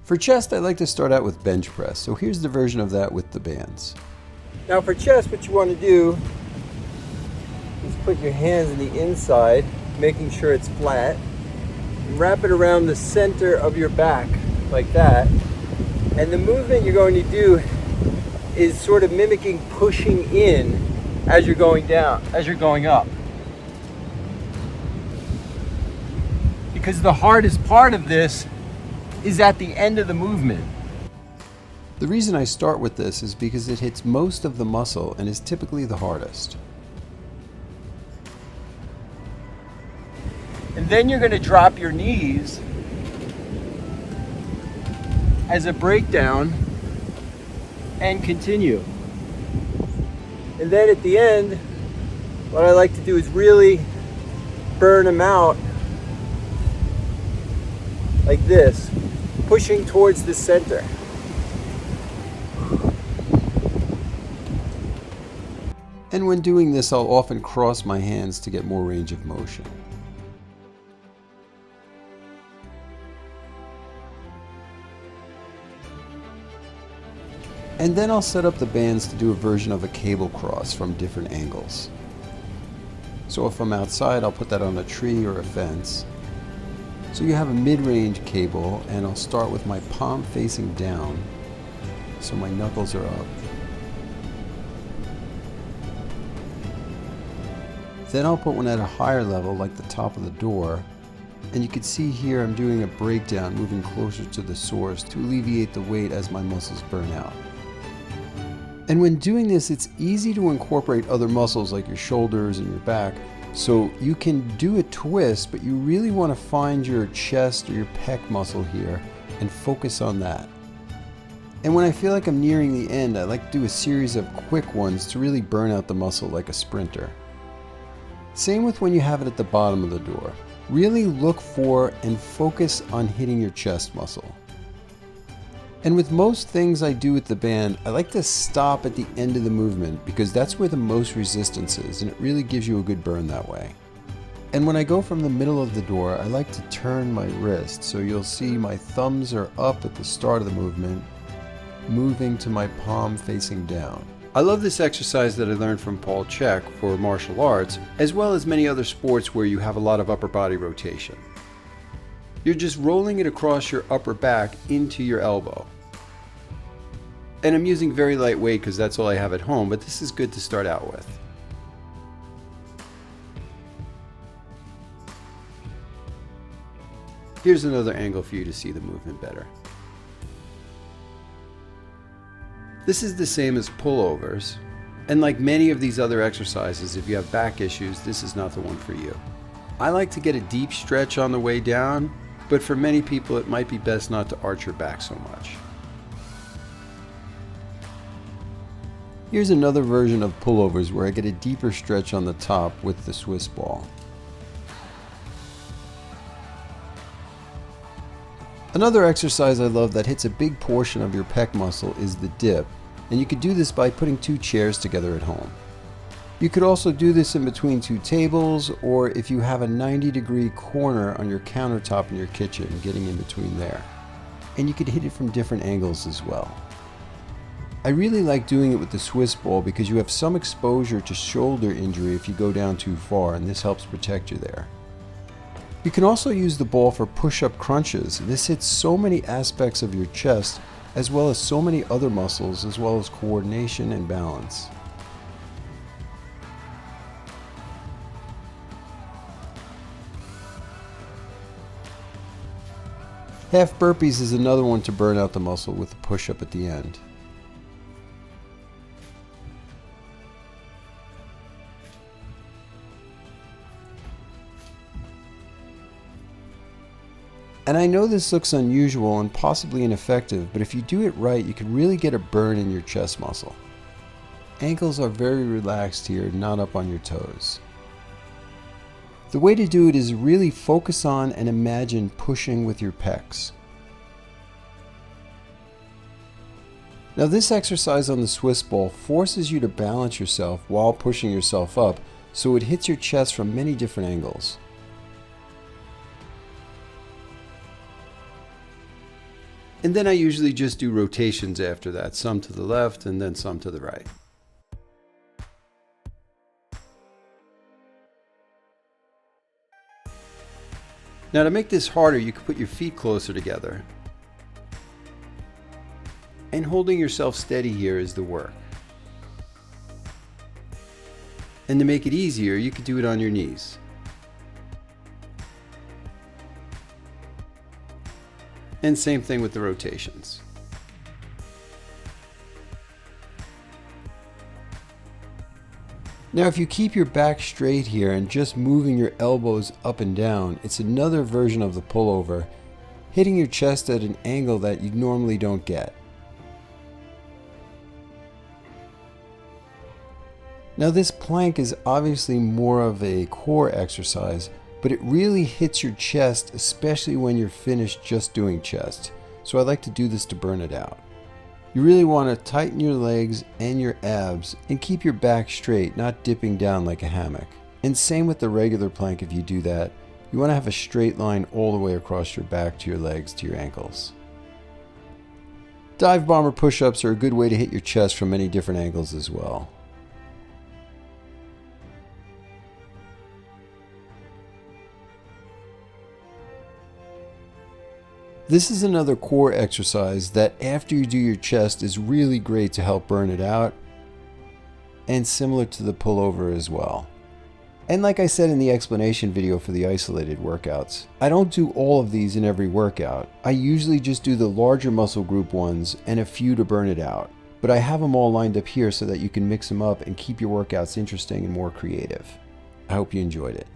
For chest, I like to start out with bench press, so here's the version of that with the bands. Now for chest, what you want to do is put your hands on the inside, making sure it's flat, and wrap it around the center of your back, like that. And the movement you're going to do is sort of mimicking pushing in as you're going down, as you're going up. Because the hardest part of this is at the end of the movement. The reason I start with this is because it hits most of the muscle and is typically the hardest. And then you're going to drop your knees as a breakdown and continue. And then at the end, what I like to do is really burn them out like this, pushing towards the center. And when doing this, I'll often cross my hands to get more range of motion. And then I'll set up the bands to do a version of a cable cross from different angles. So if I'm outside, I'll put that on a tree or a fence. So you have a mid-range cable, and I'll start with my palm facing down, so my knuckles are up. Then I'll put one at a higher level, like the top of the door, and you can see here I'm doing a breakdown, moving closer to the source to alleviate the weight as my muscles burn out. And when doing this, it's easy to incorporate other muscles like your shoulders and your back. So you can do a twist, but you really want to find your chest or your pec muscle here and focus on that. And when I feel like I'm nearing the end, I like to do a series of quick ones to really burn out the muscle like a sprinter. Same with when you have it at the bottom of the door. Really look for and focus on hitting your chest muscle. And with most things I do with the band, I like to stop at the end of the movement because that's where the most resistance is, and it really gives you a good burn that way. And when I go from the middle of the door, I like to turn my wrist, so you'll see my thumbs are up at the start of the movement, moving to my palm facing down. I love this exercise that I learned from Paul Chek for martial arts, as well as many other sports where you have a lot of upper body rotation. You're just rolling it across your upper back into your elbow. And I'm using very light weight because that's all I have at home, but this is good to start out with. Here's another angle for you to see the movement better. This is the same as pullovers, and like many of these other exercises, if you have back issues, this is not the one for you. I like to get a deep stretch on the way down, but for many people it might be best not to arch your back so much. Here's another version of pullovers where I get a deeper stretch on the top with the Swiss ball. Another exercise I love that hits a big portion of your pec muscle is the dip, and you could do this by putting two chairs together at home. You could also do this in between two tables, or if you have a 90-degree corner on your countertop in your kitchen, getting in between there. And you could hit it from different angles as well. I really like doing it with the Swiss ball because you have some exposure to shoulder injury if you go down too far, and this helps protect you there. You can also use the ball for push-up crunches. This hits so many aspects of your chest, as well as so many other muscles, as well as coordination and balance. Half burpees is another one to burn out the muscle with a push-up at the end. And I know this looks unusual and possibly ineffective, but if you do it right, you can really get a burn in your chest muscle. Ankles are very relaxed here, not up on your toes. The way to do it is really focus on and imagine pushing with your pecs. Now this exercise on the Swiss ball forces you to balance yourself while pushing yourself up, so it hits your chest from many different angles. And then I usually just do rotations after that, some to the left and then some to the right. Now to make this harder, you can put your feet closer together. And holding yourself steady here is the work. And to make it easier, you could do it on your knees. And same thing with the rotations. Now if you keep your back straight here and just moving your elbows up and down, it's another version of the pullover, hitting your chest at an angle that you normally don't get. Now this plank is obviously more of a core exercise, but it really hits your chest, especially when you're finished just doing chest. So I like to do this to burn it out. You really want to tighten your legs and your abs and keep your back straight, not dipping down like a hammock. And same with the regular plank. If you do that, you want to have a straight line all the way across your back to your legs to your ankles. Dive bomber push-ups are a good way to hit your chest from many different angles as well. This is another core exercise that after you do your chest is really great to help burn it out, and similar to the pullover as well. And like I said in the explanation video for the isolated workouts, I don't do all of these in every workout. I usually just do the larger muscle group ones and a few to burn it out. But I have them all lined up here so that you can mix them up and keep your workouts interesting and more creative. I hope you enjoyed it.